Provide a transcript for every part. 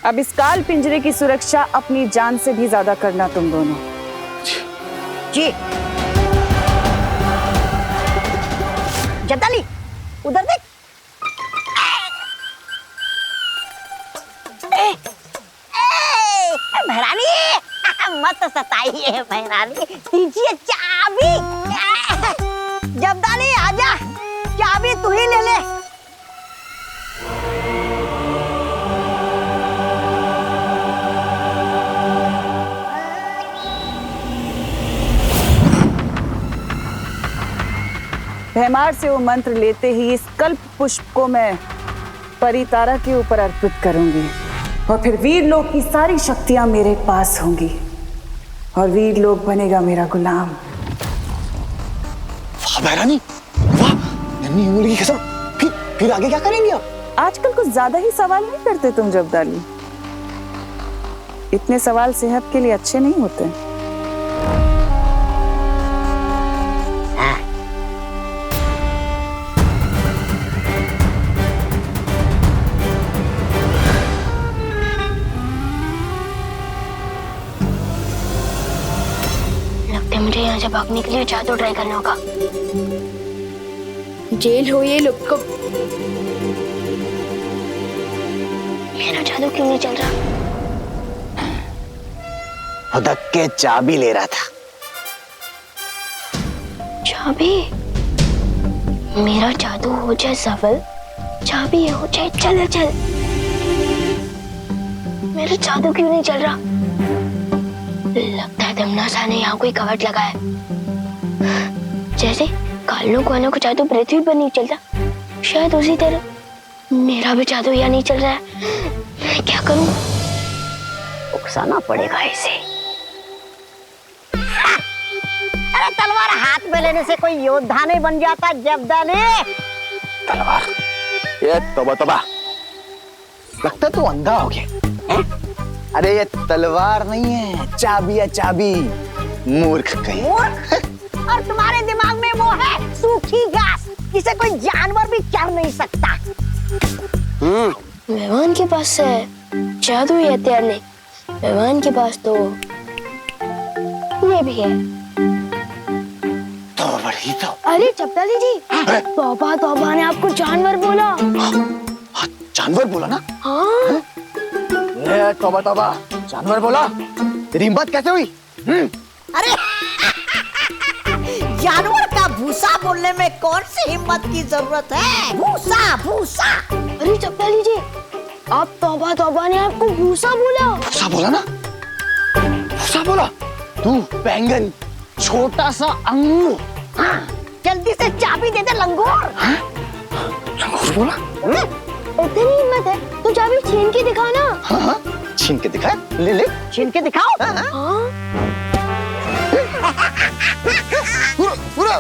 अब इस काल पिंजरे की सुरक्षा अपनी जान से भी ज्यादा करना तुम दोनों। जी। जब्दाली, उधर देख। महारानी मत सताइए महारानी, दीजिए चाबी। जब्दाली आजा, चाबी तू ही ले ले। भैमार से वो मंत्र लेते ही इस कल्प पुष्प को मैं परितारा के ऊपर अर्पित करूंगी और फिर वीर लोक की सारी शक्तियां मेरे पास होंगी और वीर लोक बनेगा मेरा गुलाम। वाह महारानी, वाह। नन्ही उंगली की कसम। फिर आगे क्या करेंगे आप? आजकल कुछ ज्यादा ही सवाल नहीं करते तुम जब्दाली। इतने सवाल सेहत के लिए अच्छे नहीं होते। मुझे यहाँ से भागने के लिए जादू ट्राई करना होगा। जेल हो ये लोग को। मेरा जादू क्यों नहीं चल रहा? हुदक के चाबी ले रहा था। चाबी? मेरा जादू हो जाए सफल, चाबी हो जाए चल चल। मेरा जादू क्यों नहीं चल रहा? लगता है दमनासा ने यहाँ कोई कवट लगाया। जैसे कालनों कानों का जादू पृथ्वी पर नहीं चलता, शायद उसी तरह मेरा भी जादू यहाँ नहीं चल रहा है। मैं क्या करूं? उकसाना पड़ेगा इसे। अरे तलवार हाथ में लेने से कोई योद्धा नहीं बन जाता जब्दाली। तलवार? ये तौबा, लगता तू अंधा हो गया। अरे ये तलवार नहीं है, चाबी है चाबी। मूर्ख कहीं। मूर्ख? और तुम्हारे दिमाग में वो है सूखी घास, जिसे कोई जानवर भी चढ़ नहीं सकता। मेहमान के पास है जादू या हथियार नहीं। मेहमान के पास तो ये भी है। तो बड़ी तो। अरे जब्दाली जी, तौबा तौबा ने आपको जानवर बोला। हाँ, जानवर बोला ना? हाँ। तौबा तौबा, जानवर बोला। तेरी हिम्मत कैसे हुई? अरे जानवर का भूसा बोलने में कौन सी हिम्मत की जरूरत है? भूसा भूसा। अरे जब्दाली जी, आप तौबा तौबा ने आपको भूसा बोला। भूसा बोला ना? भूसा बोला? तू बैंगन, छोटा सा अंगूर। हाँ, जल्दी से चाबी दे दे लंगूर। हाँ? लंगूर बोला? इतनी हिम्मत है तो चाबी छीन के दिखाना। हाँ, छीन के दिखा। ले ले, छीन के दिखाओ। हाँ। पूरा।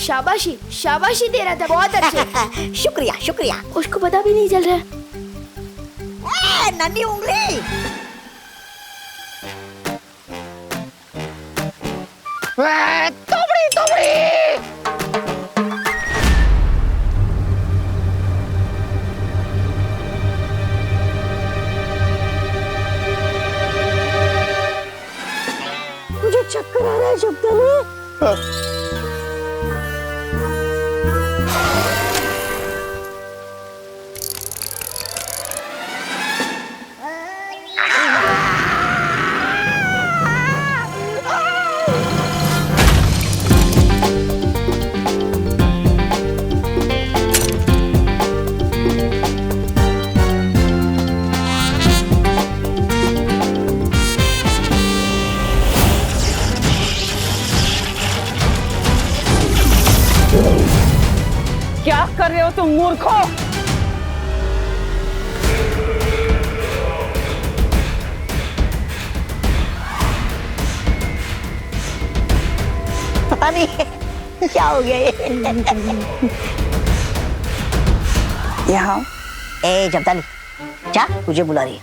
शाबाशी शाबाशी दे रहा था, बहुत अच्छे। शुक्रिया शुक्रिया। उसको पता भी नहीं चल रहा। नन्ही उंगली। तोबड़ी। मुझे चक्कर आ रहा है जब्दाली। क्या कर रहे हो तुम मूर्खों? पता नहीं क्या हो गया ये। यहाँ ए जब्दाली, क्या तुझे बुला रही है?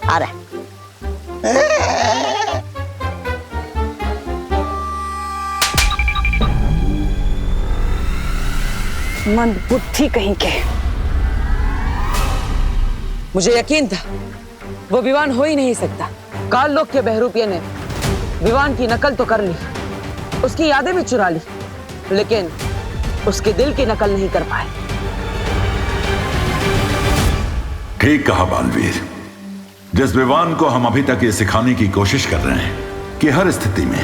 आ रहा मंद बुद्धि कहीं के। मुझे यकीन था वो विवान हो ही नहीं सकता। काल लोक के बहरूपिये ने विवान की नकल तो कर ली, उसकी यादें भी चुरा ली, लेकिन उसके दिल की नकल नहीं कर पाए। ठीक कहा बालवीर। जिस विवान को हम अभी तक ये सिखाने की कोशिश कर रहे हैं कि हर स्थिति में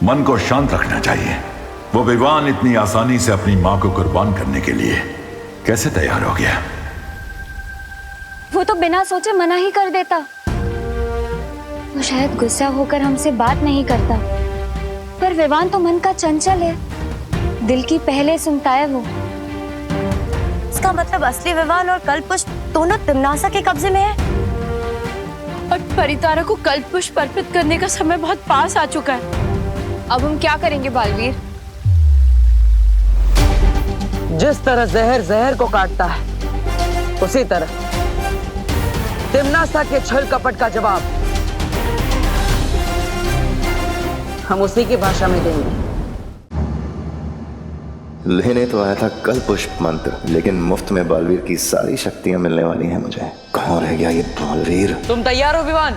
मन को शांत रखना चाहिए, वो विवान इतनी आसानी से अपनी मां को कुर्बान करने के लिए कैसे तैयार हो गया? वो तो बिना सोचे मना ही कर देता। वो शायद गुस्सा होकर हमसे बात नहीं करता, पर विवान तो मन का चंचल है, दिल की पहले सुनता है वो। इसका मतलब असली विवान और कल्पपुष्प दोनों तिम्नासा के कब्जे में है। और परितारा को कल्पपुष्प अर्पित करने का समय बहुत पास आ चुका है। अब हम क्या करेंगे बालवीर? जिस तरह जहर जहर को काटता है, उसी तरह तिम्नासा के छल कपट का जवाब हम उसी की भाषा में देंगे। लेने तो आया था कल पुष्प मंत्र, लेकिन मुफ्त में बालवीर की सारी शक्तियां मिलने वाली हैं मुझे। कहाँ रह गया ये बालवीर? तुम तैयार हो विवान?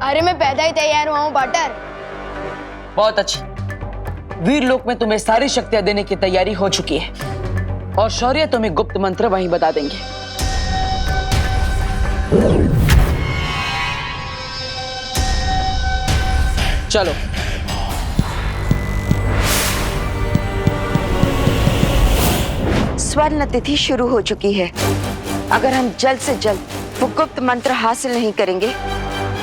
अरे मैं पैदा ही तैयार हुआ हूँ बटर। बहुत अच्छी। वीर लोक में तुम्हें सारी शक्तियां देने की तैयारी हो चुकी है और शौर्य तुम्हें गुप्त मंत्र वहीं बता देंगे। चलो। स्वर्ण तिथि शुरू हो चुकी है। अगर हम जल्द से जल्द वो गुप्त मंत्र हासिल नहीं करेंगे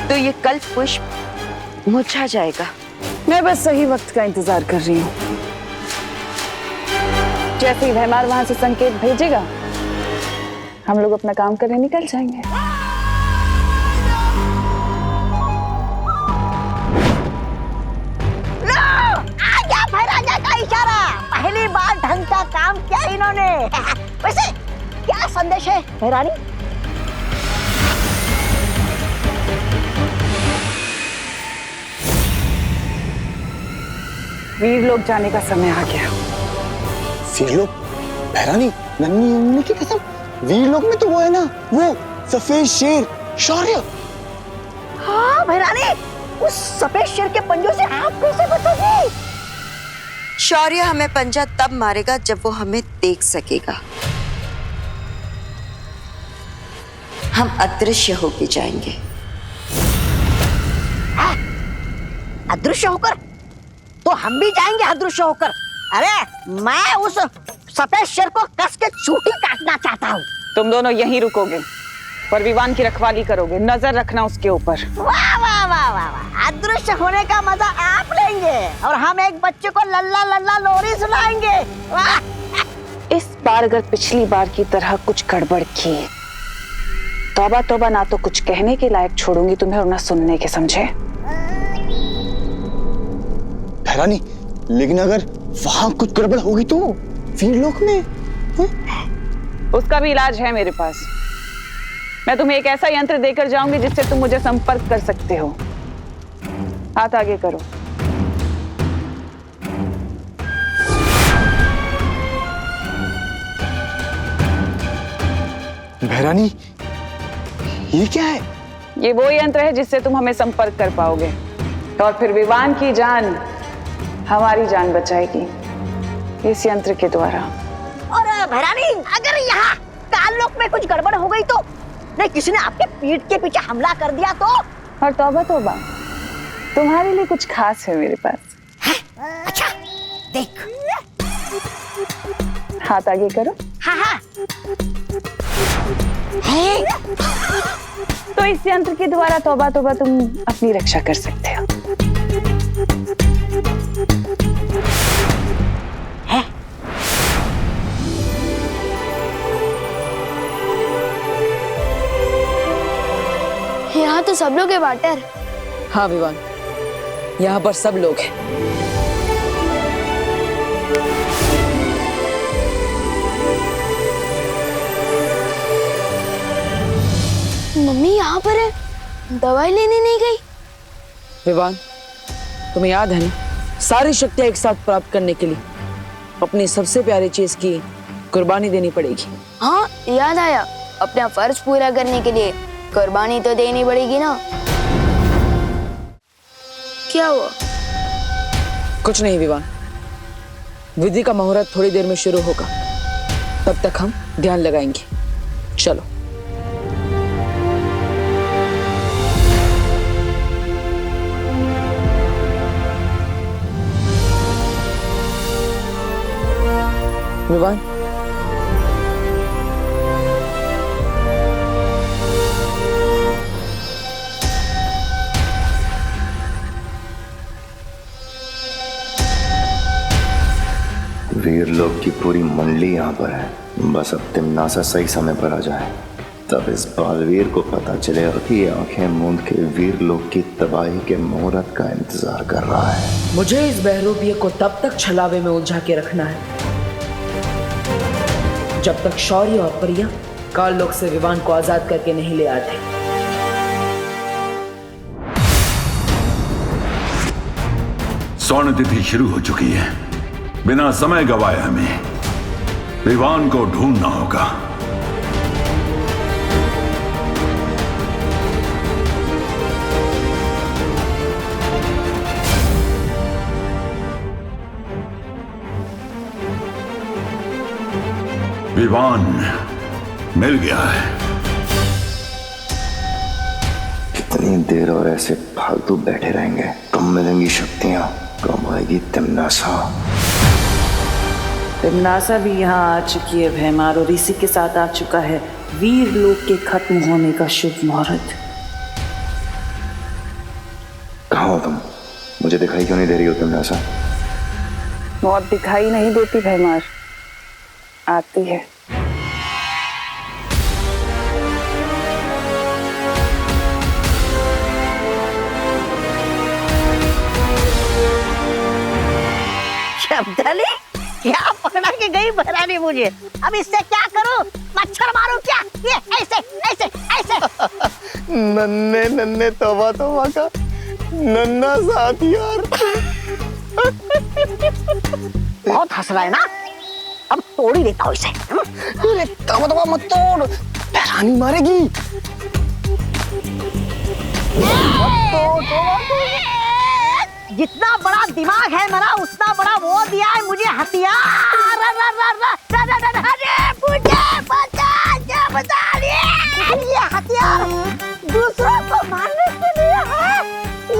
तो ये कल्प पुष्प मुरझा जाएगा। मैं बस सही वक्त का इंतजार कर रही हूँ। जैसे ही भैमार वहां से संकेत भेजेगा, हम लोग अपना काम करने निकल जाएंगे। आ गया भैराजा का इशारा। पहली बार ढंग का काम किया इन्होंने। वैसे क्या संदेश है भैरानी? वीर लोग जाने का समय आ गया। वीर लोग? भैरानी, नन्ही उन्नी की कसम, वीर लोग में तो वो है ना, वो सफेद शेर शौर्य। हाँ भैरानी, उस सफेद शेर के पंजों से आप कैसे बचोगे? शौर्य हमें पंजा तब मारेगा जब वो हमें देख सकेगा। हम अदृश्य होके जाएंगे। अदृश्य होकर? तो हम भी जाएंगे अदृश्य होकर। अरे मैं उस सफेद शेर को कस के चूटी काटना चाहता हूँ। तुम दोनों यहीं रुकोगे, पर विवान की रखवाली करोगे, नजर रखना उसके ऊपर। वाह वाह वाह वाह वाह, अदृश्य होने का मजा आप लेंगे और हम एक बच्चे को लल्ला लल्ला लोरी सुनाएंगे। वाह। इस बार अगर पिछली बार की तरह कुछ गड़बड़ की, तौबा तौबा, ना तो कुछ कहने के लायक छोड़ूंगी तुम्हें और ना सुनने के, समझे? भैरानी, लेकिन अगर वहां कुछ गड़बड़ होगी तो वीर लोक में उसका भी इलाज है मेरे पास। मैं तुम्हें एक ऐसा यंत्र देकर जाऊंगी जिससे तुम मुझे संपर्क कर सकते हो। हाथ आगे करो। भैरानी, ये क्या है? ये वो यंत्र है जिससे तुम हमें संपर्क कर पाओगे और फिर विवान की जान हमारी जान बचाएगी इस यंत्र के द्वारा। और भैरानी, अगर यहाँ काललोक में कुछ गड़बड़ हो गई तो? नहीं, किसी ने आपके पीठ के पीछे हमला कर दिया तो? और तौबा तौबा, तुम्हारे लिए कुछ खास है मेरे पास। अच्छा, देख। हाथ आगे करो। हाँ हाँ। तो इस यंत्र के द्वारा तौबा तौबा तुम अपनी रक्षा कर सकते हो। यहाँ तो सब लोग हैं वाटर। हाँ विवान, यहाँ पर सब लोग हैं। मम्मी यहाँ पर है, दवाई लेने नहीं गई। विवान, तुम्हें याद है ना, सारी शक्तियां एक साथ प्राप्त करने के लिए अपनी सबसे प्यारी चीज की कुर्बानी देनी पड़ेगी। हाँ याद आया, अपना फर्ज पूरा करने के लिए कुर्बानी तो देनी पड़ेगी ना। क्या हुआ? कुछ नहीं विवान, विधि का मुहूर्त थोड़ी देर में शुरू होगा, तब तक हम ध्यान लगाएंगे। चलो। विवान, वीर लोग की पूरी मंडली यहाँ पर है। बस अब तिम्नासा सही समय पर आ जाए, तब इस बालवीर को पता चलेगा कि ये आंखें मूंद के वीर लोग की तबाही के मुहूर्त का इंतजार कर रहा है। मुझे इस बहरूपिये को तब तक छलावे में उलझा के रखना है जब तक शौर्य और परिया काल लोक से विवान को आजाद करके नहीं ले आते। स्वर्ण तिथि शुरू हो चुकी है। बिना समय गवाए हमें विवान को ढूंढना होगा। विवान मिल गया है। कितनी देर और ऐसे फालतू बैठे रहेंगे? कम मिलेंगी शक्तियां, कम आएगी तिम्नासा। तिम्नासा भी यहाँ आ चुकी है भैमार, और इसी के साथ आ चुका है वीर लोक के खत्म होने का शुभ मुहूर्त। कहाँ हो तुम? मुझे दिखाई क्यों नहीं दे रही हो तिम्नासा? मौत दिखाई नहीं देती भैमार, आती है। शब्दाली, क्या पकड़ा के गई बहरानी मुझे? अब इससे क्या करूं? मच्छर मारूं क्या? ये ऐसे ऐसे ऐसे। नन्हे नन्हे तौबा तौबा का नन्हा सा हथियार। बहुत हंस रहा है ना? अब तोड़ ही देता हूँ इसे। अरे तौबा तौबा मत तोड़, बहरानी मारेगी। जितना बड़ा दिमाग है मेरा, उतना बड़ा वो दिया है मुझे हथियार। ये हथियार दूसरों को मारने के लिए है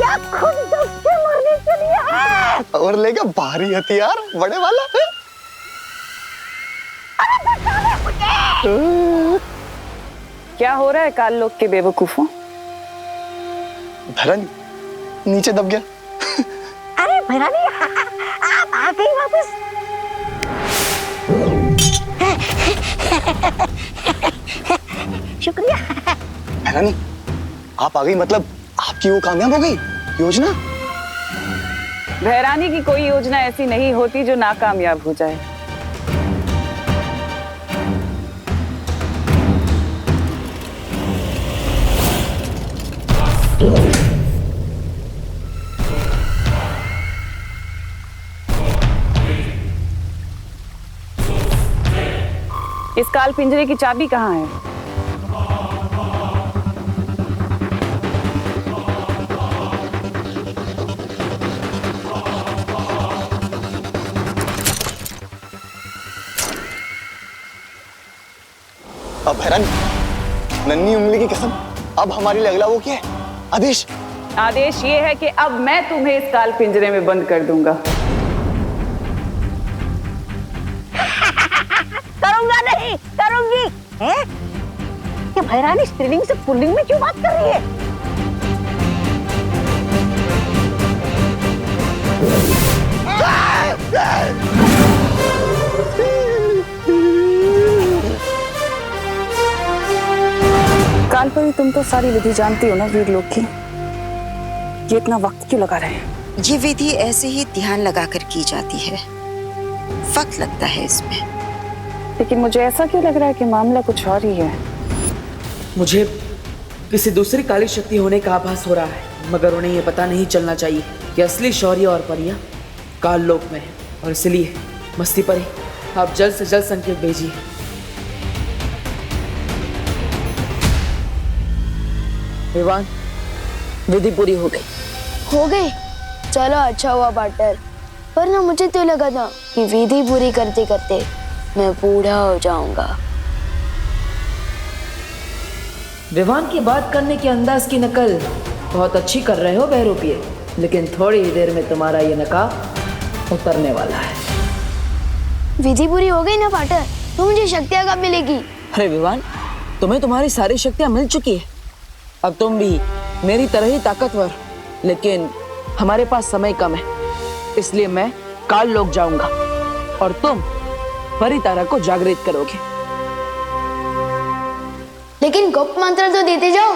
या खुद दब के मरने के लिए है? और लेगा भारी हथियार, बड़े वाला है। अरे बचा ले मुझे। क्या हो रहा है काल लोक के बेवकूफों? बहरानी नीचे दब गया। अरे भैरानी, आप आ गई वापस। शुक्रिया। बहरानी आप आ गई, मतलब आपकी वो कामयाब हो गई योजना? भैरानी की कोई योजना ऐसी नहीं होती जो नाकामयाब हो जाए। इस काल पिंजरे की चाबी कहाँ है? अब हैरान, नन्ही उंगली की कसम, अब हमारी लिए अगला वो क्या है? आदेश। आदेश ये है कि अब मैं तुम्हें इस काल पिंजरे में बंद कर दूंगा। करूंगा नहीं, करूंगी। हैं? ये भैरानी स्त्रीलिंग से पुल्लिंग में क्यों बात कर रही है? कालपरी, तुम तो सारी विधि जानती हो ना वीर लोग की, ये इतना वक्त क्यों लगा रहे हैं? ये विधि ऐसे ही ध्यान लगाकर की जाती है, वक्त लगता है इसमें। लेकिन मुझे ऐसा क्यों लग रहा है कि मामला कुछ और ही है? किसी दूसरी काली शक्ति होने का आभास हो रहा है, मगर उन्हें यह पता नहीं चलना चाहिए कि असली शौर्य और परियां काल लोक में है। और इसलिए मस्ती परी, आप जल्द से जल्द संकेत भेजिए। विवान विधि पूरी हो गई। हो गई? चलो अच्छा हुआ पार्टनर, पर ना मुझे तो लगा था कि विधि पूरी करते करते मैं बूढ़ा हो जाऊंगा। विवान की बात करने के अंदाज की नकल बहुत अच्छी कर रहे हो बहरूपिये, लेकिन थोड़ी ही देर में तुम्हारा ये नकाब उतरने वाला है। विधि पूरी हो गई ना पार्टनर, तो मुझे शक्तियाँ कब मिलेगी? अरे विवान, तुम्हें तुम्हारी सारी शक्तियां मिल चुकी है। अब तुम भी मेरी तरह ही ताकतवर, लेकिन हमारे पास समय कम है, इसलिए मैं काल लोक जाऊंगा और तुम परितारा को जागृत करोगे। लेकिन गुप्त मंत्र तो देते जाओ।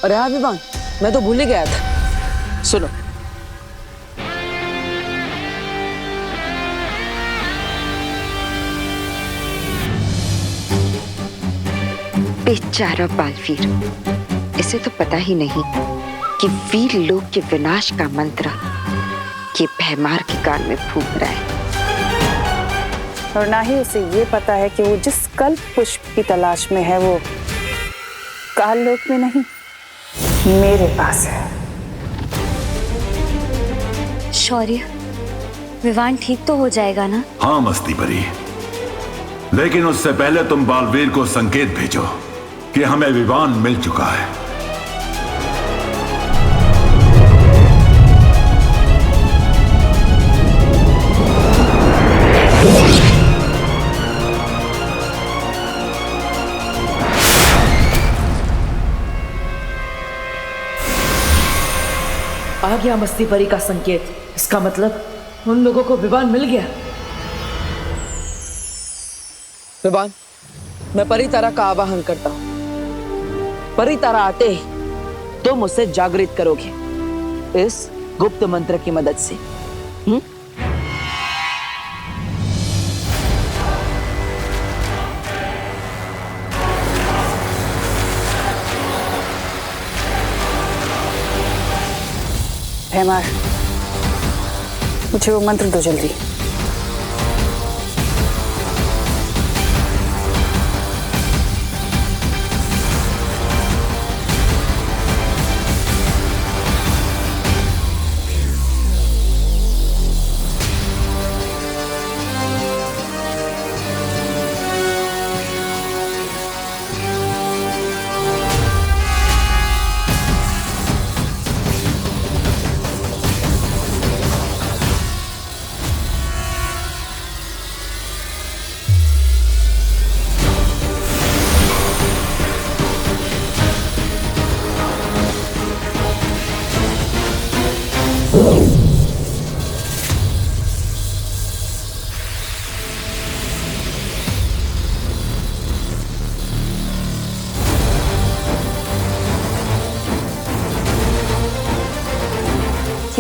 अरे हाँ विवान, मैं तो भूल ही गया था। सुनो, बेचारा बालवीर, इसे तो पता ही नहीं कि वीर लोक के विनाश का मंत्र ये भैमार के कान में फूंक रहा है। और ना ही उसे ये पता है कि वो जिस कल्प पुष्प की तलाश में है वो काल लोक में नहीं, मेरे पास है। शौर्य, विवान ठीक तो हो जाएगा ना? हाँ मस्ती परी, लेकिन उससे पहले तुम बालवीर को संकेत भेजो कि हमें विवान मिल चुका है। आ गया मस्ती परी का संकेत। इसका मतलब उन लोगों को विवान मिल गया। विवान, मैं परितारा का आवाहन करता हूं। परितारा आते ही तुम उसे जागृत करोगे इस गुप्त मंत्र की मदद से। भैमार, मुझे वो मंत्र दो जल्दी।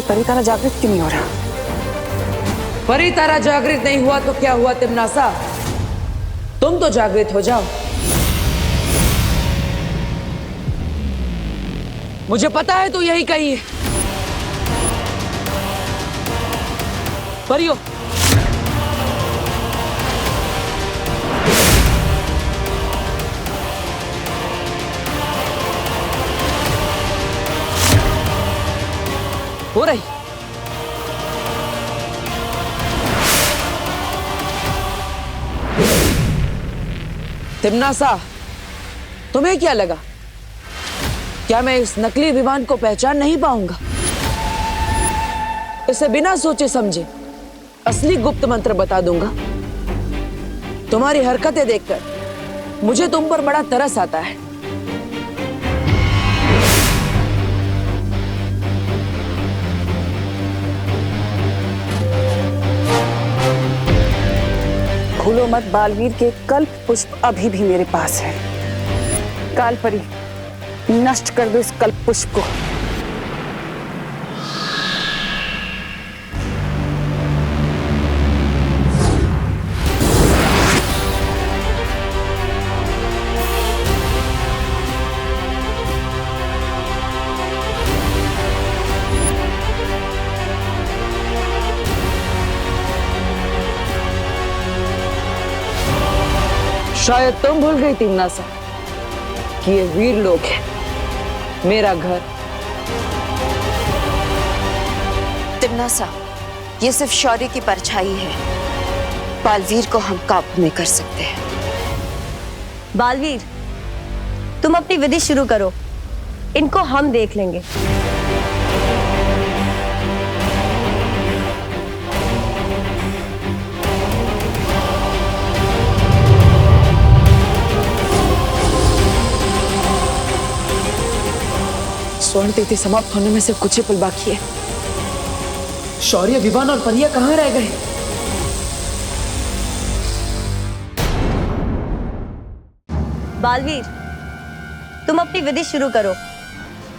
परितारा जागृत क्यों नहीं हो रहा? परितारा जागृत नहीं हुआ तो क्या हुआ तिमनासा, तुम तो जागृत हो जाओ। मुझे पता है तू यही कही है। परियो, हो रही। तिमनासा, तुम्हें क्या लगा, क्या मैं इस नकली विमान को पहचान नहीं पाऊंगा? इसे बिना सोचे समझे असली गुप्त मंत्र बता दूंगा। तुम्हारी हरकतें देखकर मुझे तुम पर बड़ा तरस आता है। भूलो मत, बालवीर के कल्प पुष्प अभी भी मेरे पास है। काल परी, नष्ट कर दो इस कल्प पुष्प को। शायद तुम भूल गई तिम्नासा कि ये वीर लोग है, मेरा घर। तिम्नासा, ये सिर्फ शौर्य की परछाई है। बालवीर को हम काबू में कर सकते हैं। बालवीर, तुम अपनी विधि शुरू करो, इनको हम देख लेंगे। स्वर्ण तिथि समाप्त होने में सिर्फ कुछ ही पल बाकी है। शौर्य, विवान और परिया कहाँ रह गए? बालवीर, तुम अपनी विधि शुरू करो,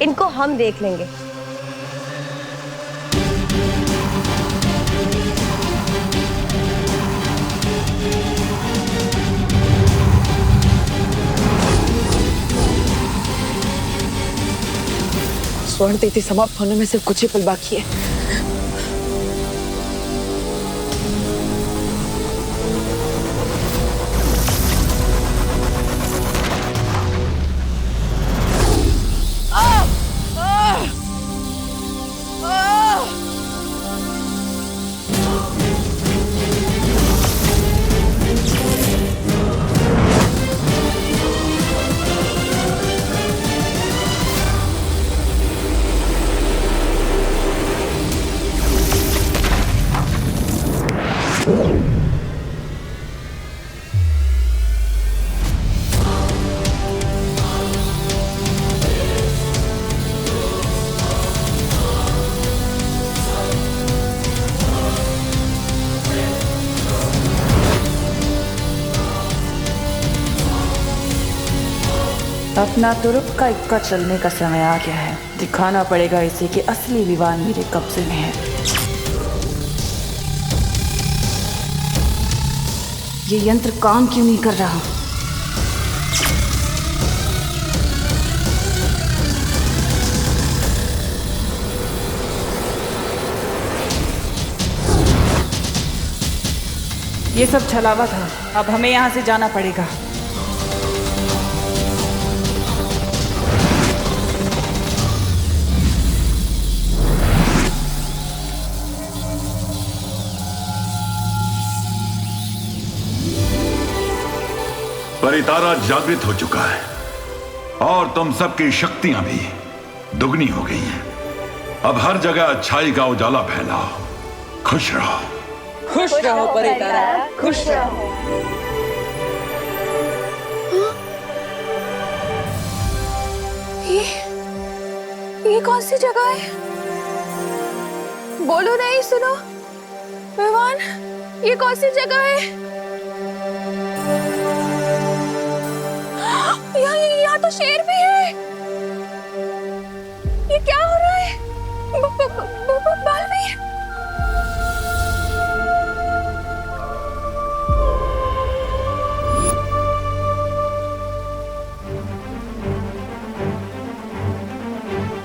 इनको हम देख लेंगे। स्वर्ण तिथि समाप्त होने में सिर्फ कुछ ही पल बाकी है। अपना तुरुप का इक्का चलने का समय आ गया है। दिखाना पड़ेगा इसे कि असली विवान मेरे कब्जे में है। ये यंत्र काम क्यों नहीं कर रहा? ये सब छलावा था, अब हमें यहाँ से जाना पड़ेगा। परितारा जागृत हो चुका है और तुम सबकी शक्तियां भी दुगनी हो गई हैं। अब हर जगह अच्छाई का उजाला फैलाओ। खुश रहो। खुश रहो परितारा, खुश रहो। ये कौन सी जगह है? बोलो नहीं, सुनो विवान, ये कौन सी जगह है? यहाँ तो शेर भी है। ये क्या हो रहा है? बालवीर,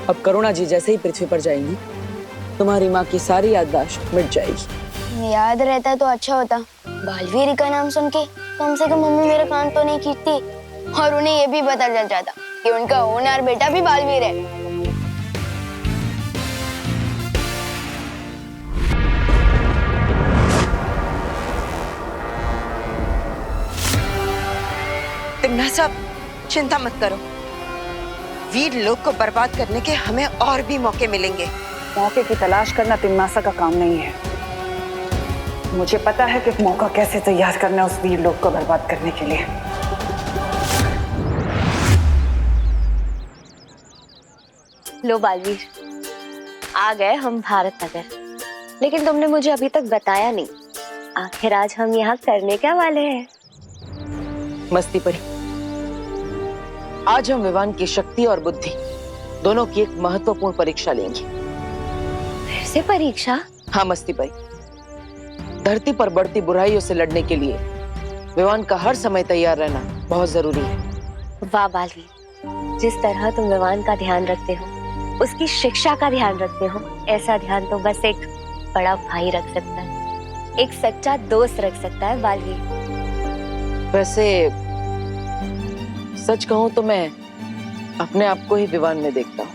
अब करुणा जी जैसे ही पृथ्वी पर जाएंगी, तुम्हारी माँ की सारी याददाश्त मिट जाएगी। याद रहता तो अच्छा होता। बालवीर का नाम सुन के कम से कम मम्मी मेरे कान तो नहीं खींचती और उन्हें ये भी पता चल जाता कि उनका होनहार बेटा भी बालवीर है। तिम्नासा, चिंता मत करो। वीर लोग को बर्बाद करने के हमें और भी मौके मिलेंगे। मौके की तलाश करना तिम्नासा का काम नहीं है। मुझे पता है कि मौका कैसे तैयार करना है उस वीर लोग को बर्बाद करने के लिए। लो बालवीर, आ गए हम भारत नगर, लेकिन तुमने मुझे अभी तक बताया नहीं, आखिर आज हम यहाँ करने क्या वाले हैं? मस्ती परी, आज हम विवान की शक्ति और बुद्धि दोनों की एक महत्वपूर्ण परीक्षा लेंगे। फिर से परीक्षा? हाँ मस्ती परी, धरती पर बढ़ती बुराइयों से लड़ने के लिए विवान का हर समय तैयार रहना बहुत जरूरी है। वाह बालवीर, जिस तरह तुम विवान का ध्यान रखते हो, उसकी शिक्षा का ध्यान रखते हो, ऐसा ध्यान तो बस एक बड़ा भाई रख सकता है, एक सच्चा दोस्त रख सकता है बालवीर। वैसे सच कहूं तो मैं अपने आप को ही विवान में देखता हूँ।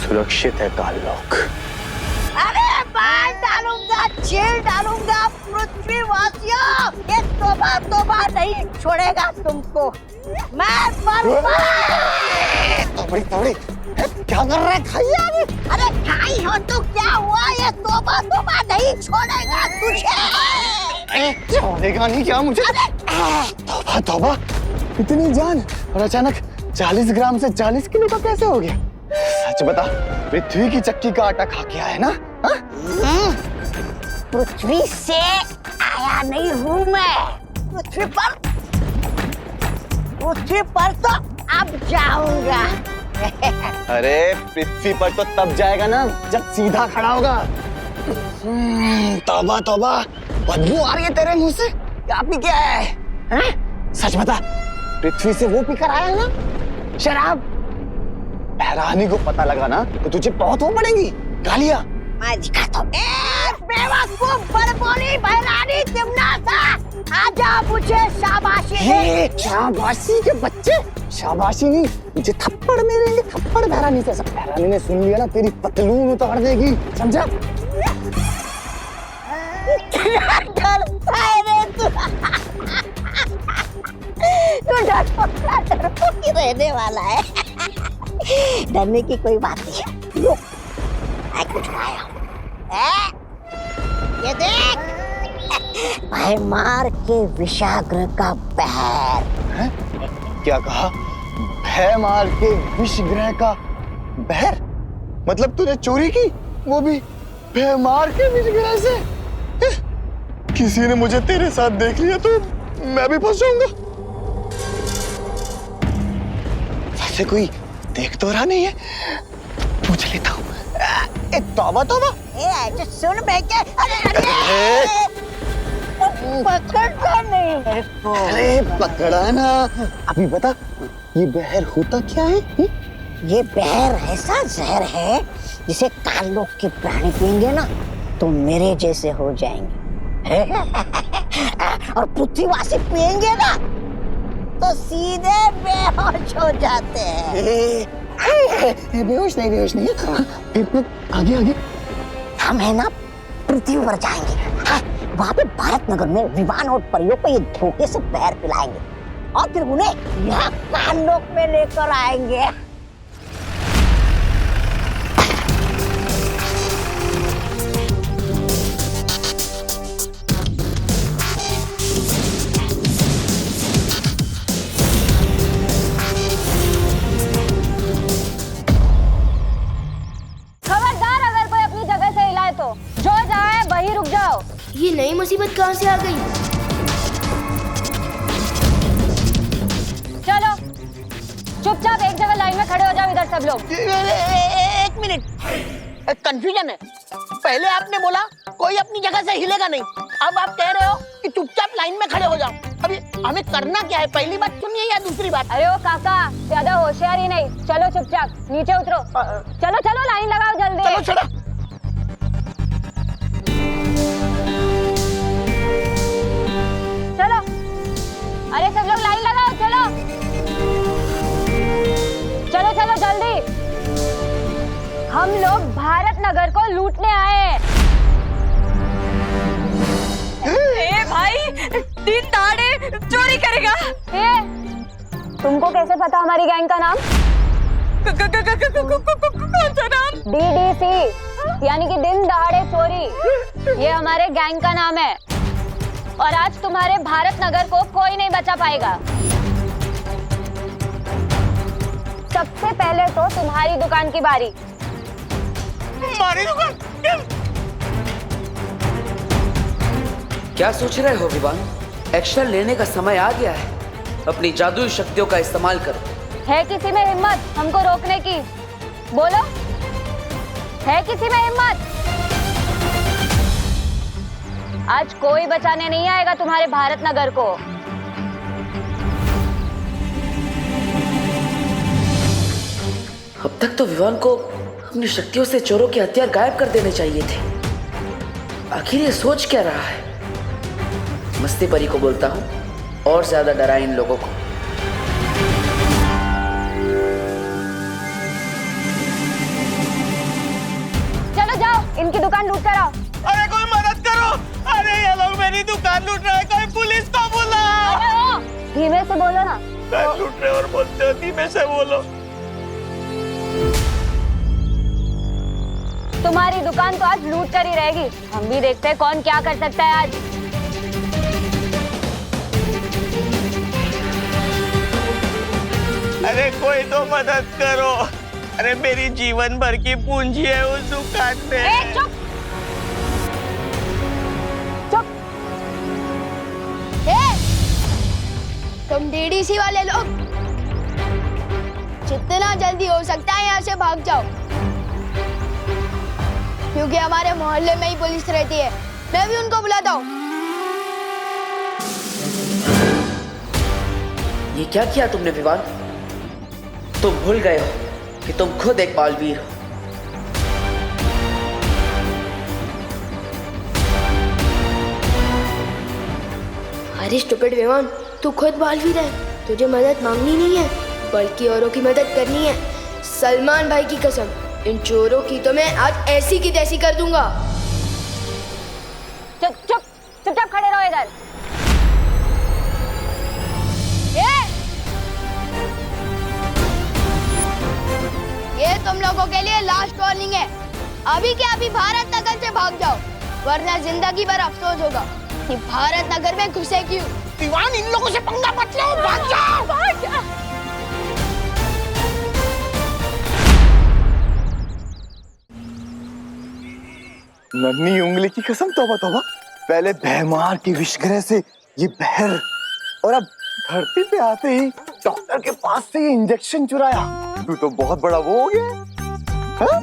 सुरक्षित है काललोक। अरे मार डालूंगा, छील डालूंगा पृथ्वीवासियों, ये तोबा नहीं छोड़ेगा तुमको। मैं तोबड़ी क्या कर रहा है खैया? अरे खाई हो तो क्या हुआ, ये तोबा नहीं छोड़ेगा तुझे। छोड़ेगा नहीं क्या मुझे? तोबा इतनी जान, और अचानक 40 ग्राम से 40 किलो का कैसे हो गया? सच बता, पृथ्वी की चक्की का आटा खा के आया ना? पृथ्वी से आया नहीं हूँ मैं, पृथ्वी पर तो अब जाऊंगा। अरे पृथ्वी पर तो तब जाएगा ना जब सीधा खड़ा होगा। तौबा, बदबू आ रही है तेरे मुंह से। क्या पी के आया है? सच बता, पृथ्वी से वो पीकर आया है ना शराब? बहरानी को पता लगा ना तो तुझे बहुत हो पड़ेगी गालियां। मैं दिखाता हूँ। बेवकूफ बड़बोली बहरानी तिमनासा, आजा मुझे शाबाशी दे। शाबाशी के बच्चे, शाबाशी नहीं, मुझे थप्पड़ मेरेंगे, थप्पड़ बहरानी से। सब बहरानी ने सुन लिया ना तेरी पतलून उतार देगी, समझा? डरता है रे तू, डरपोक ही रहने वाला है। डरने की कोई बात नहीं है। लो, मैं कुछ आया हूँ। ये देख, भयमार के विषाग्र का बहर। क्या कहा? भयमार के विषग्रह का बहर? मतलब तूने चोरी की, वो भी भयमार के विषग्रह से? किसी ने मुझे तेरे साथ देख लिया तो मैं भी फंस जाऊंगा। वैसे कोई देख तो रहा नहीं है, पूछ लेता हूँ। तौबा, ए, सुन बेटे, अरे पकड़ता नहीं मेरे को। अरे पकड़ा ना। अभी बता, ये बहर होता क्या है? ये बहर ऐसा जहर है जिसे काललोक के प्राणी पिएंगे ना तो मेरे जैसे हो जाएंगे। और पृथ्वीवासी पिएंगे ना तो सीधे बेहोश हो जाते हैं। बेहोश नहीं। फिर आगे हम है ना पृथ्वी पर जाएंगे। हाँ, वहाँ पे भारत नगर में विवान और परियों को ये धोखे से बहर पिलाएंगे और फिर उन्हें यहाँ काललोक में लेकर आएंगे। ये नई मुसीबत कहाँ से आ गई? चलो चुपचाप एक जगह लाइन में खड़े हो जाओ, इधर सब लोग। एक मिनट, कंफ्यूजन है। पहले आपने बोला कोई अपनी जगह से हिलेगा नहीं, अब आप कह रहे हो कि चुपचाप लाइन में खड़े हो जाओ। अभी हमें करना क्या है? पहली बात सुनिए या दूसरी बात? अरे ओ काका, ज्यादा होशियारी नहीं, चलो चुपचाप नीचे उतरो। चलो लाइन लगाओ जल्दी। चलो चलो। चलो, अरे सब लोग लाइन लगाओ, चलो जल्दी। हम लोग भारत नगर को लूटने आए हैं। ए भाई, दिन दहाड़े चोरी करेगा? तुमको कैसे पता हमारी गैंग का नाम? कौन सा नाम? DDC, यानी कि दिन दहाड़े चोरी। ये हमारे गैंग का नाम है और आज तुम्हारे भारत नगर को कोई नहीं बचा पाएगा। सबसे पहले तो तुम्हारी दुकान की बारी। हमारी दुकान? क्या सोच रहे हो विवान? एक्शन लेने का समय आ गया है। अपनी जादुई शक्तियों का इस्तेमाल करो। है किसी में हिम्मत हमको रोकने की? बोलो, है किसी में हिम्मत? आज कोई बचाने नहीं आएगा तुम्हारे भारत नगर को। अब तक तो विवान को अपनी शक्तियों से चोरों के हथियार गायब कर देने चाहिए थे, आखिर ये सोच क्या रहा है? मस्ती परी को बोलता हूँ और ज्यादा डराए इन लोगों को। चलो जाओ, इनकी दुकान लूट कर आओ। अरे कोई मदद करो! अरे ये लोग मेरी दुकान लूट रहे हैं, कोई पुलिस को बुलाओ! धीमे से बोलो ना। दुकान लूट रहे और बोलते हो धीमे से बोलो। तुम्हारी दुकान तो आज लूट कर ही रहेगी। हम भी देखते हैं कौन क्या कर सकता है आज। अरे कोई तो मदद करो! अरे मेरी जीवन भर की पूंजी है उस दुकान में। चुप! चुप! तुम डीडीसी वाले लोग जितना जल्दी हो सकता है यहाँ से भाग जाओ, क्योंकि हमारे मोहल्ले में ही पुलिस रहती है। मैं भी उनको बुलाता हूँ। ये क्या किया तुमने विवान? तुम भूल गए हो कि तुम खुद एक बालवीर हो। अरे स्टूपिड विमान, तू खुद बालवीर है। तुझे मदद मांगनी नहीं है, बल्कि औरों की मदद करनी है। सलमान भाई की कसम, इन चोरों की तो मैं आज ऐसी की तैसी कर दूंगा। चुपचाप खड़े रहो इधर। ये तुम लोगों के लिए लास्ट वार्निंग है। अभी के अभी भारत नगर से भाग जाओ, वरना जिंदगी भर अफसोस होगा कि भारत नगर में घुसे क्यों। दीवान, इन लोगों से पंगा मत लो, भाग जाओ! भाग जाओ! नन्ही उंगली की कसम, तौबा तौबा। पहले भैमार की विषग्रह से ये बहर, और अब धरती पे आते ही डॉक्टर के पास से ये इंजेक्शन चुराया। तू तो बहुत बड़ा वो हो गया। हाँ?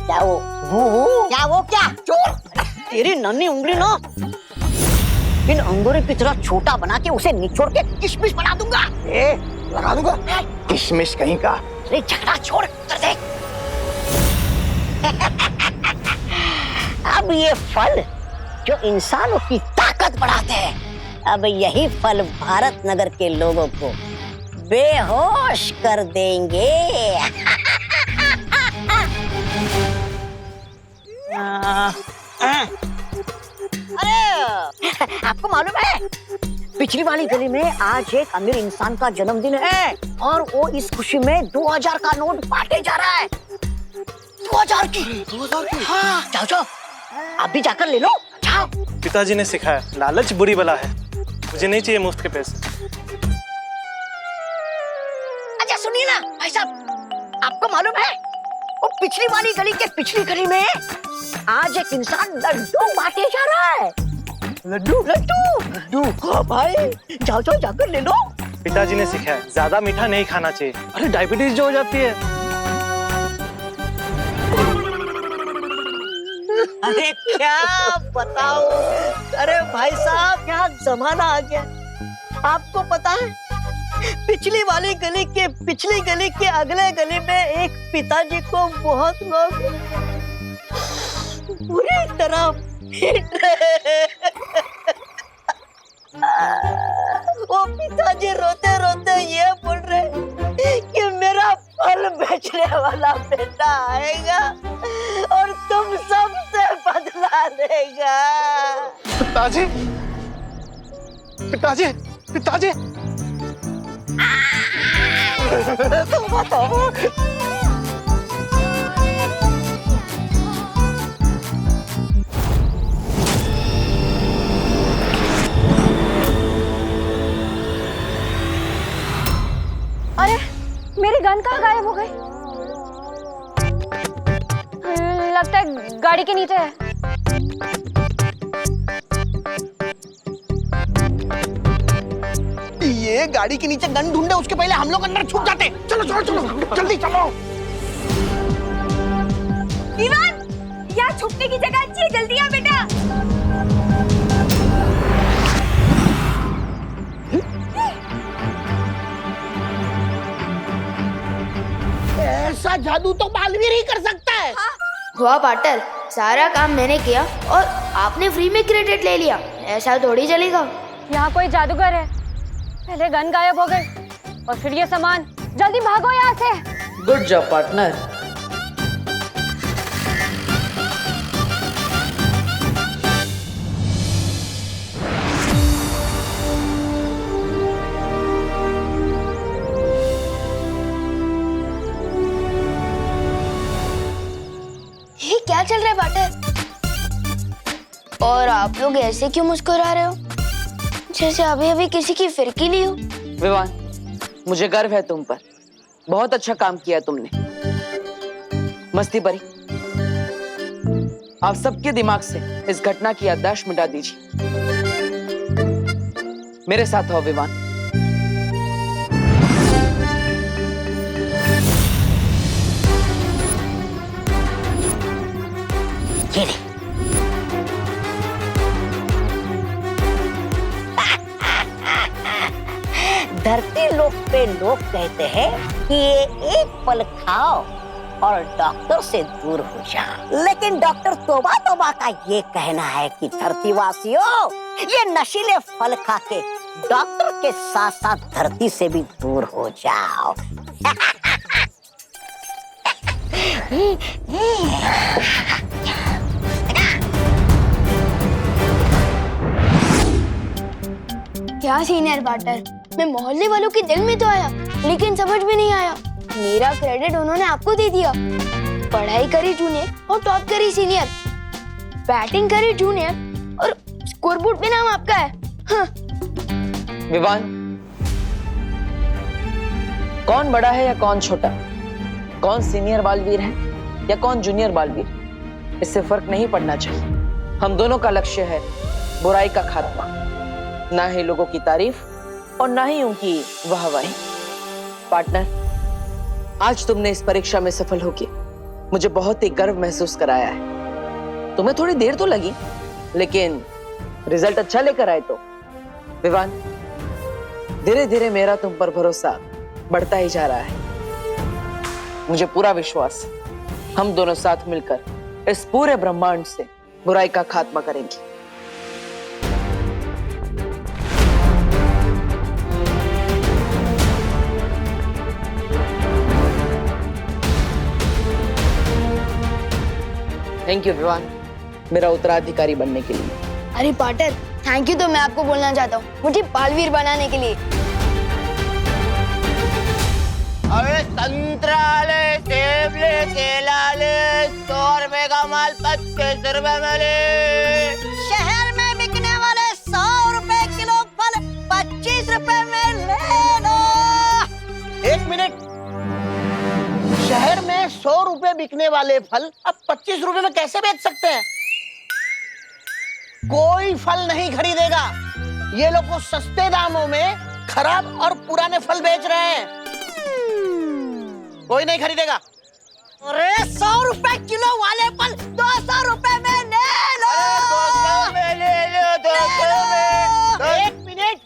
क्या वो क्या चोर! तेरी नन्ही उंगली ना इन अंगूरों की तरह छोटा बना के उसे निचोड़ के किशमिश बना दूंगा। लगा दूंगा किशमिश कहीं का। अरे झगड़ा छोड़, कर दे। अब ये फल जो इंसानों की ताकत बढ़ाते हैं, अब यही फल भारत नगर के लोगों को बेहोश कर देंगे। अरे आपको मालूम है, पिछली वाली गली में आज एक अमीर इंसान का जन्मदिन है और वो इस खुशी में 2000 का नोट बांटे जा रहा है। 2000 की? हाँ, जाओ जाओ, आप भी जाकर ले लो, जाओ। पिताजी ने सिखाया, लालच बुरी बला है। मुझे नहीं चाहिए मुफ्त के पैसे। अच्छा सुनिए ना भाई साहब, आपको मालूम है वो पिछली वाली गली के पिछली गली में आज एक इंसान लड्डू बांटे जा रहा है। लड्डू। हाँ भाई, जाओ जाओ जाकर ले लो। पिताजी ने सिखाया, ज्यादा मीठा नहीं खाना चाहिए। अरे डायबिटीज जो हो जाती है। अरे क्या बताओ, अरे भाई साहब क्या जमाना आ गया। आपको पता है, पिछली वाली गली के पिछली गली के अगले गली में एक पिताजी को बहुत लोग पूरी तरह पीट रहे। वो पिताजी रोते रोते ये बोल रहे कि मेरा फल बेचने वाला बेटा आएगा और तुम सबसे बदला लेगा। पिताजी, पिताजी, पिताजी। तुम बताओ। अरे मेरी गन कहाँ गायब हो गई? लगता है गाड़ी के नीचे है। ये गाड़ी के नीचे गन ढूंढे, उसके पहले हम लोग अंदर छुप जाते। चलो चलो चलो, जल्दी चलो। दीवान, यहाँ छुपने की जगह अच्छी है, जल्दी आ बेटा। ऐसा जादू तो बालवीर ही कर सकता है। हुआ पाटिल, सारा काम मैंने किया और आपने फ्री में क्रेडिट ले लिया, ऐसा थोड़ी चलेगा। यहाँ कोई जादूगर है, पहले गन गायब हो गई और फिर ये सामान। जल्दी भागो यहाँ से। Good job partner. ये क्या चल रहा है पार्टनर? और आप लोग ऐसे क्यों मुस्कुरा रहे हो, जैसे अभी अभी किसी की फिरकी ली हो? विवान, मुझे गर्व है तुम पर। बहुत अच्छा काम किया तुमने। मस्ती परी, आप सबके दिमाग से इस घटना की याददाश्त मिटा दीजिए। मेरे साथ आओ विवान। ये ले। धरती लोक पे लोग कहते हैं कि ये एक पल खाओ और डॉक्टर से दूर हो जाओ, लेकिन डॉक्टर तोबा तोबा का ये कहना है कि धरतीवासियों, ये नशीले फल खा के डॉक्टर के साथ साथ धरती से भी दूर हो जाओ। क्या सीनियर पार्टनर, मैं मोहल्ले वालों के दिल में तो आया, लेकिन समझ में नहीं आया। मेरा क्रेडिट उन्होंने आपको दे दिया। पढ़ाई करी जूनियर और टॉप करी सीनियर, बैटिंग करी जूनियर और स्कोरबोर्ड पे नाम आपका है। हाँ। विवान, कौन बड़ा है या कौन छोटा, कौन सीनियर बालवीर है या कौन जूनियर बालवीर, इससे फर्क नहीं पड़ना चाहिए। हम दोनों का लक्ष्य है बुराई का खात्मा, ना ही लोगों की तारीफ और ना ही उनकी वाहवाही। पार्टनर, आज तुमने इस परीक्षा में सफल होके मुझे बहुत ही गर्व महसूस कराया है। तुम्हें थोड़ी देर तो लगी, लेकिन रिजल्ट अच्छा लेकर आए तो। विवान, धीरे धीरे मेरा तुम पर भरोसा बढ़ता ही जा रहा है। मुझे पूरा विश्वास है हम दोनों साथ मिलकर इस पूरे ब्रह्मांड से बुराई का खात्मा करेंगे। थैंक यू विवान, मेरा उत्तराधिकारी बनने के लिए। अरे पार्टनर, थैंक यू तो मैं आपको बोलना चाहता हूँ, मुझे बालवीर बनाने के लिए। अरे संतरा ले, सेब ले, केला ले, 100 रुपए का माल 25 रुपए में ले। शहर में बिकने वाले 100 रुपए किलो फल 25 रुपए में ले लो। 1 मिनट, शहर में 100 रुपए बिकने वाले फल अब 25 रुपए में कैसे बेच सकते हैं? कोई फल नहीं खरीदेगा। ये लोग को सस्ते दामों में खराब और पुराने फल बेच रहे हैं। कोई नहीं खरीदेगा। अरे 100 रुपए किलो वाले फल 200 रुपए में ले लो। 200 में ले लो, 200 में। 1 मिनट,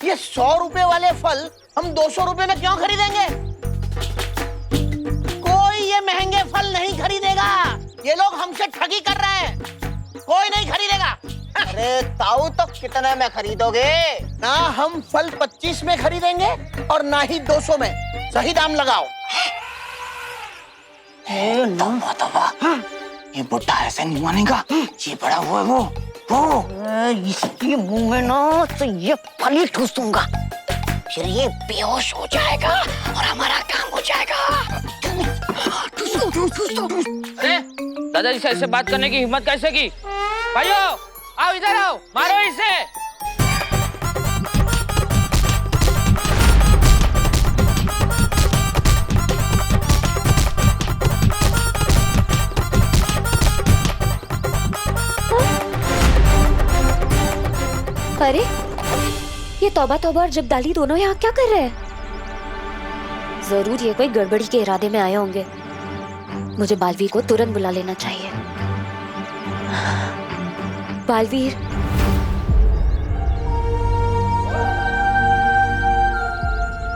ये 100 रुपए वाले फल हम 200 रुपए में क्यों खरीदेंगे? कोई ये महंगे फल नहीं खरीदेगा। ये लोग हमसे ठगी कर रहे हैं। कोई नहीं खरीदेगा। अरे ताऊ, तो कितने में खरीदोगे? ना हम फल 25 में खरीदेंगे और ना ही 200 में। सही दाम लगाओ। ये बुढ़ा ऐसे नहीं मानेगा। ये बड़ा हुआ है वो इसके मुंह में ना तो ये फल ही ठूस दूंगा, फिर ये बेहोश हो जाएगा और हमारा काम हो जाएगा। अरे दादाजी से ऐसे बात करने की हिम्मत कैसे की? भाइयों, आओ इधर आओ, मारो इसे। अरे ये तौबा तौबा और जगदाली दोनों यहाँ क्या कर रहे हैं? जरूर ये कोई गड़बड़ी के इरादे में आए होंगे। मुझे बालवीर को तुरंत बुला लेना चाहिए। बालवीर,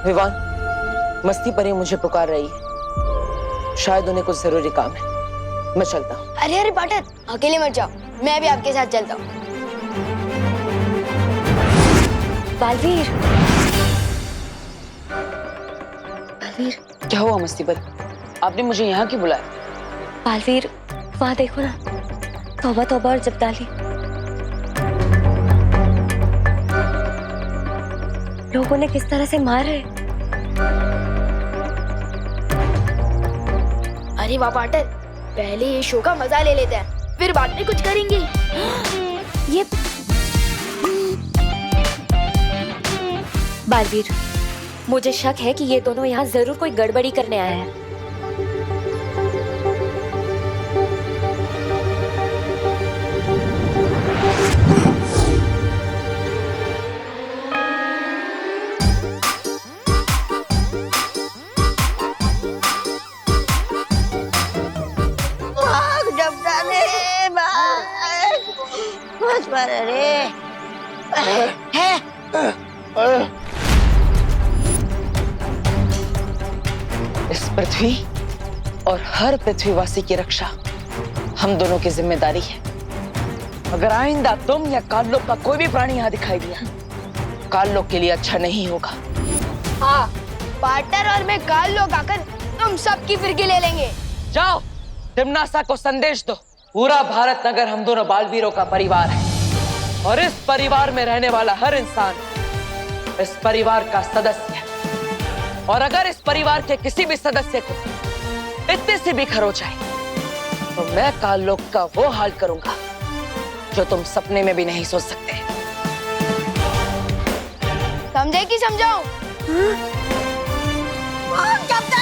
विवान, मस्ती परी मुझे पुकार रही है। शायद उन्हें कुछ जरूरी काम है। मैं चलता हूँ। अरे अरे पार्टनर, अकेले मत जाओ, मैं भी आपके साथ चलता हूँ। बालवीर, बालवीर, क्या हुआ मस्ती पर? आपने मुझे यहाँ क्यों बुलाया? बालवीर, वहां देखो ना, तौबा तौबा और जब्दाली। लोगों ने किस तरह से मार रहे। अरे वाह पार्टनर, पहले ये शो का मजा ले लेते हैं, फिर बाद में कुछ करेंगे। ये बालवीर, मुझे शक है कि ये दोनों यहाँ जरूर कोई गड़बड़ी करने आए हैं। भाग जब्दाली, भाग। बस पर रे। है। इस पृथ्वी और हर पृथ्वीवासी की रक्षा हम दोनों की जिम्मेदारी है। अगर आइंदा तुम या काललोक का कोई भी प्राणी यहाँ दिखाई दिया, काललोक के लिए अच्छा नहीं होगा। हाँ, पार्टनर और मैं काललोक आकर तुम सबकी फिरकी ले लेंगे। जाओ, तिम्नासा को संदेश दो, पूरा भारत नगर हम दोनों बालवीरों का परिवार है और इस परिवार में रहने वाला हर इंसान इस परिवार का सदस्य है। और अगर इस परिवार के किसी भी सदस्य को इतने से भी खरोच जाए तो मैं काललोक का वो हाल करूंगा जो तुम सपने में भी नहीं सोच सकते। समझे कि समझाऊं? भाग जब्दाली।